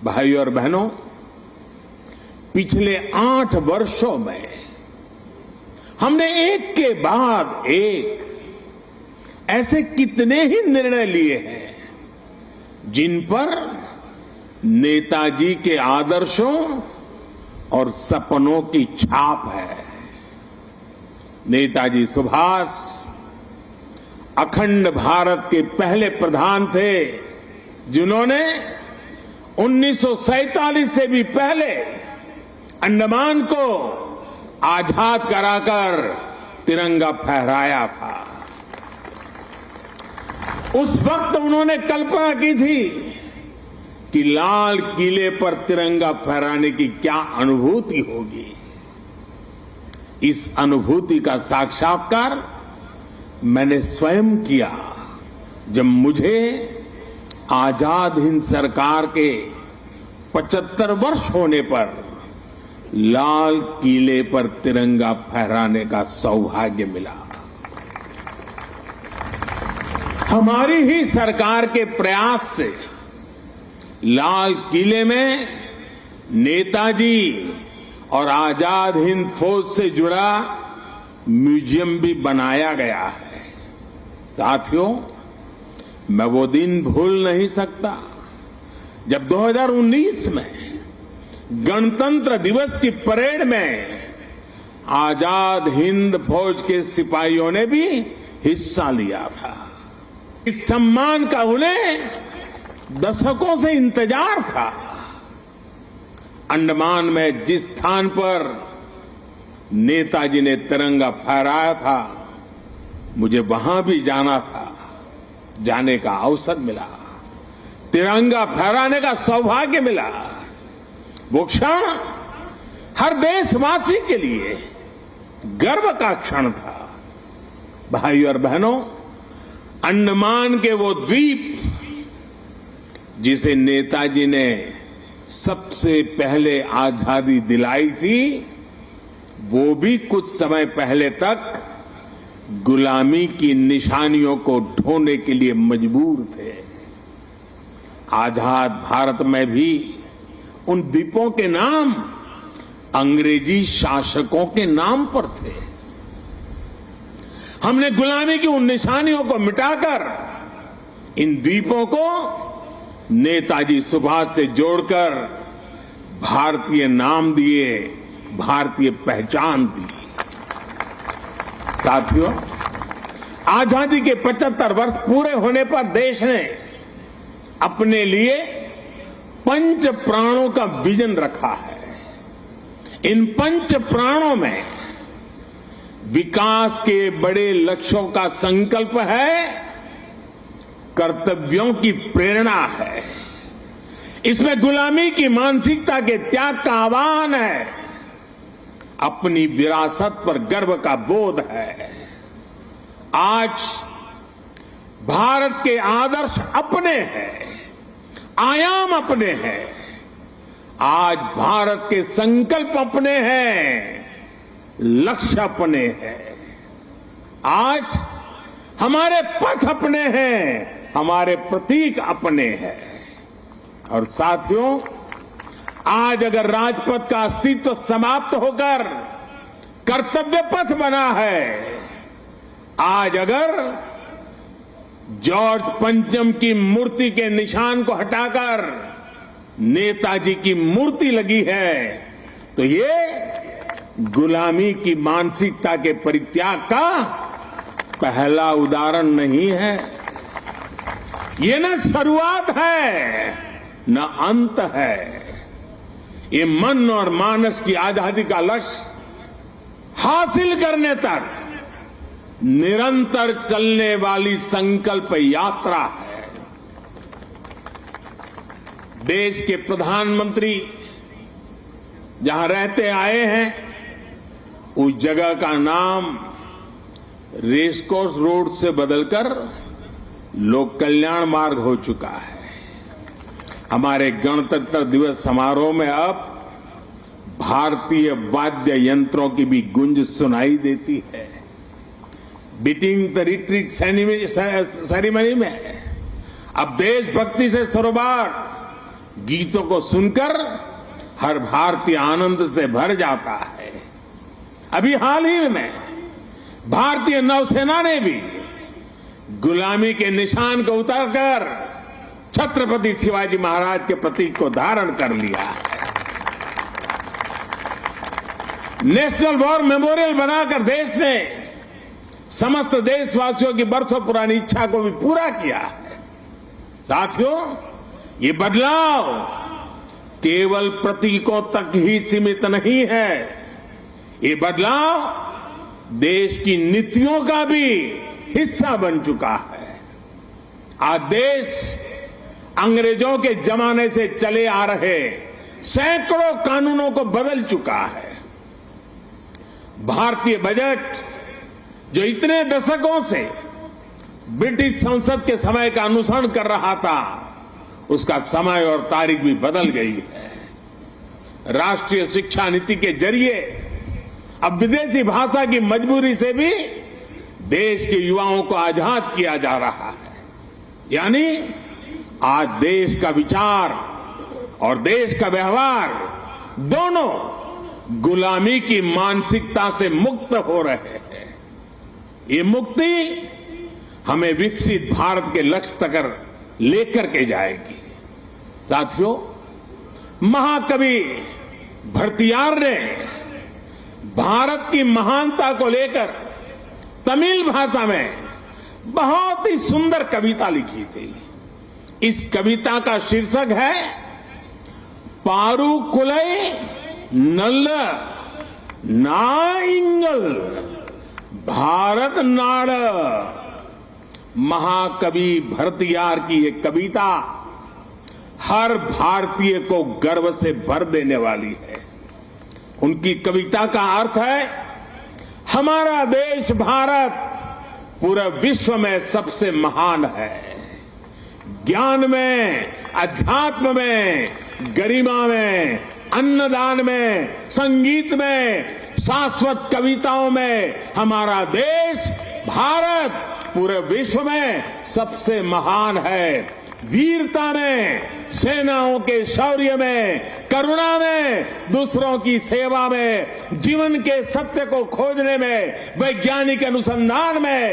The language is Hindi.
भाई और बहनों, पिछले 8 वर्षों में हमने एक के बाद एक ऐसे कितने ही निर्णय लिए हैं जिन पर नेताजी के आदर्शों और सपनों की छाप है। नेताजी सुभाष अखंड भारत के पहले प्रधान थे जिन्होंने 1947 से भी पहले अंडमान को आजाद कराकर तिरंगा फहराया था। उस वक्त उन्होंने कल्पना की थी कि लाल किले पर तिरंगा फहराने की क्या अनुभूति होगी। इस अनुभूति का साक्षात्कार मैंने स्वयं किया जब मुझे आजाद हिंद सरकार के 75 वर्ष होने पर लाल किले पर तिरंगा फहराने का सौभाग्य मिला। हमारी ही सरकार के प्रयास से लाल किले में नेताजी और आजाद हिंद फौज से जुड़ा म्यूजियम भी बनाया गया है। साथियों, मैं वो दिन भूल नहीं सकता जब 2019 में गणतंत्र दिवस की परेड में आजाद हिंद फौज के सिपाहियों ने भी हिस्सा लिया था। इस सम्मान का उन्हें दशकों से इंतजार था। अंडमान में जिस स्थान पर नेताजी ने तिरंगा फहराया था, मुझे वहां भी जाना था, जाने का अवसर मिला, तिरंगा फहराने का सौभाग्य मिला। वो क्षण हर देशवासी के लिए गर्व का क्षण था। भाई और बहनों, अंडमान के वो द्वीप जिसे नेताजी ने सबसे पहले आजादी दिलाई थी, वो भी कुछ समय पहले तक गुलामी की निशानियों को ढोने के लिए मजबूर थे। आजाद भारत में भी उन द्वीपों के नाम अंग्रेजी शासकों के नाम पर थे। हमने गुलामी की उन निशानियों को मिटाकर इन द्वीपों को नेताजी सुभाष से जोड़कर भारतीय नाम दिए, भारतीय पहचान दी। साथियों, आजादी के 75 वर्ष पूरे होने पर देश ने अपने लिए 5 प्राणों का विजन रखा है। इन 5 प्राणों में विकास के बड़े लक्ष्यों का संकल्प है, कर्तव्यों की प्रेरणा है। इसमें गुलामी की मानसिकता के त्याग का आह्वान है, अपनी विरासत पर गर्व का बोध है। आज भारत के आदर्श अपने हैं, आयाम अपने हैं। आज भारत के संकल्प अपने हैं, लक्ष्य अपने हैं। आज हमारे पथ अपने हैं, हमारे प्रतीक अपने हैं। और साथियों, आज अगर राजपथ का अस्तित्व समाप्त होकर कर्तव्य पथ बना है, आज अगर जॉर्ज पंचम की मूर्ति के निशान को हटाकर नेताजी की मूर्ति लगी है, तो ये गुलामी की मानसिकता के परित्याग का पहला उदाहरण नहीं है। ये न शुरुआत है न अंत है। ये मन और मानस की आजादी का लक्ष्य हासिल करने तक निरंतर चलने वाली संकल्प यात्रा है। देश के प्रधानमंत्री जहां रहते आए हैं, उस जगह का नाम रेसकोर्स रोड से बदलकर लोक कल्याण मार्ग हो चुका है। हमारे गणतंत्र दिवस समारोह में अब भारतीय वाद्य यंत्रों की भी गूंज सुनाई देती है। बीटिंग द रिट्रीट सेरेमनी में अब देशभक्ति से सरोबार गीतों को सुनकर हर भारतीय आनंद से भर जाता है। अभी हाल ही में भारतीय नौसेना ने भी गुलामी के निशान को उतारकर छत्रपति शिवाजी महाराज के प्रतीक को धारण कर लिया है। नेशनल वॉर मेमोरियल बनाकर देश ने समस्त देशवासियों की बरसों पुरानी इच्छा को भी पूरा किया है। साथियों, ये बदलाव केवल प्रतीकों तक ही सीमित नहीं है, ये बदलाव देश की नीतियों का भी हिस्सा बन चुका है। आज देश अंग्रेजों के जमाने से चले आ रहे सैकड़ों कानूनों को बदल चुका है। भारतीय बजट जो इतने दशकों से ब्रिटिश संसद के समय का अनुसरण कर रहा था, उसका समय और तारीख भी बदल गई है। राष्ट्रीय शिक्षा नीति के जरिए अब विदेशी भाषा की मजबूरी से भी देश के युवाओं को आजाद किया जा रहा है। यानी आज देश का विचार और देश का व्यवहार दोनों गुलामी की मानसिकता से मुक्त हो रहे हैं। ये मुक्ति हमें विकसित भारत के लक्ष्य तक लेकर के जाएगी। साथियों, महाकवि भरतियार ने भारत की महानता को लेकर तमिल भाषा में बहुत ही सुंदर कविता लिखी थी। इस कविता का शीर्षक है पारुकुलई नल्ल नाइंगल भारत नाड़। महाकवि भरतियार की ये कविता हर भारतीय को गर्व से भर देने वाली है। उनकी कविता का अर्थ है, हमारा देश भारत पूरे विश्व में सबसे महान है। ज्ञान में, अध्यात्म में, गरिमा में, अन्नदान में, संगीत में, शाश्वत कविताओं में हमारा देश भारत पूरे विश्व में सबसे महान है। वीरता में, सेनाओं के शौर्य में, करुणा में, दूसरों की सेवा में, जीवन के सत्य को खोजने में, वैज्ञानिक अनुसंधान में